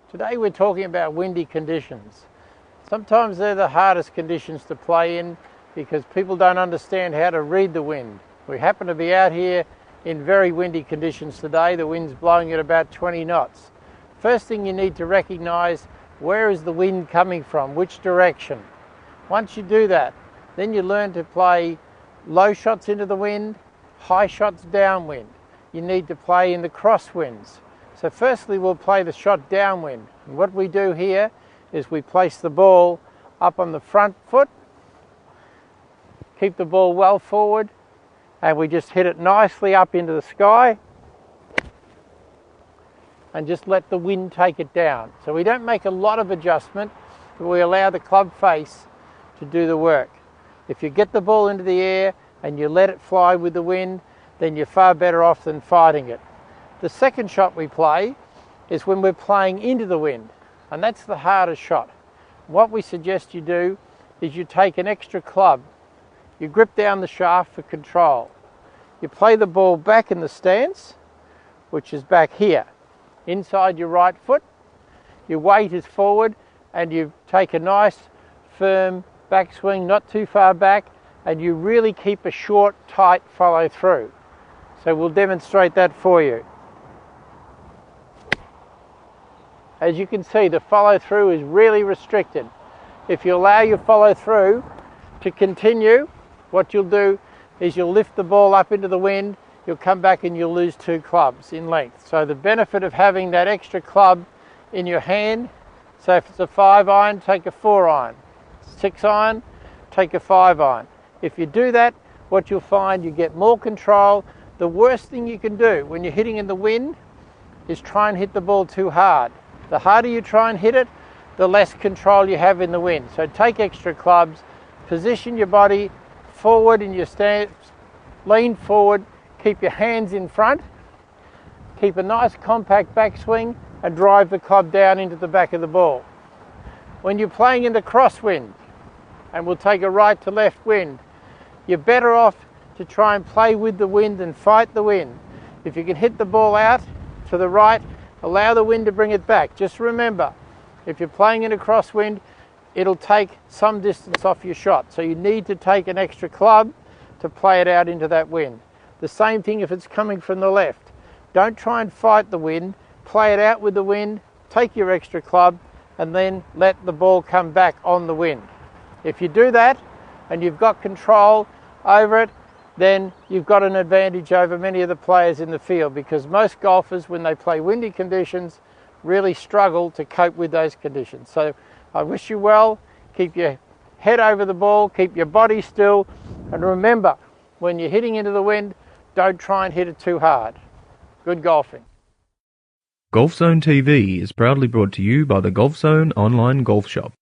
Today we're talking about windy conditions. Sometimes they're the hardest conditions to play in because people don't understand how to read the wind. We happen to be out here in very windy conditions today. The wind's blowing at about 20 knots. First thing you need to recognize, where is the wind coming from, which direction? Once you do that, then you learn to play low shots into the wind, high shots downwind. You need to play in the crosswinds. So firstly we'll play the shot downwind. And what we do here is we place the ball up on the front foot, keep the ball well forward, and we just hit it nicely up into the sky and just let the wind take it down. So we don't make a lot of adjustment, but we allow the club face to do the work. If you get the ball into the air and you let it fly with the wind, then you're far better off than fighting it. The second shot we play is when we're playing into the wind, and that's the hardest shot. What we suggest you do is you take an extra club, you grip down the shaft for control. You play the ball back in the stance, which is back here, inside your right foot. Your weight is forward and you take a nice firm backswing, not too far back, and you really keep a short, tight follow through. So we'll demonstrate that for you. As you can see, the follow through is really restricted. If you allow your follow through to continue, what you'll do is you'll lift the ball up into the wind, you'll come back and you'll lose 2 clubs in length. So the benefit of having that extra club in your hand, so if it's a 5 iron, take a 4 iron. 6 iron, take a 5 iron. If you do that, what you'll find, you get more control. The worst thing you can do when you're hitting in the wind is try and hit the ball too hard. The harder you try and hit it, the less control you have in the wind. So take extra clubs, position your body forward in your stance, lean forward, keep your hands in front, keep a nice compact backswing and drive the club down into the back of the ball. When you're playing in the crosswind, and we'll take a right to left wind, you're better off to try and play with the wind than fight the wind. If you can hit the ball out to the right, allow the wind to bring it back. Just remember, if you're playing in a crosswind, it'll take some distance off your shot. So you need to take an extra club to play it out into that wind. The same thing if it's coming from the left. Don't try and fight the wind. Play it out with the wind, take your extra club, and then let the ball come back on the wind. If you do that, and you've got control over it, then you've got an advantage over many of the players in the field, because most golfers, when they play windy conditions, really struggle to cope with those conditions. So I wish you well. Keep your head over the ball, keep your body still, and remember, when you're hitting into the wind, don't try and hit it too hard. Good golfing. Golf Zone TV is proudly brought to you by the Golf Zone online golf shop.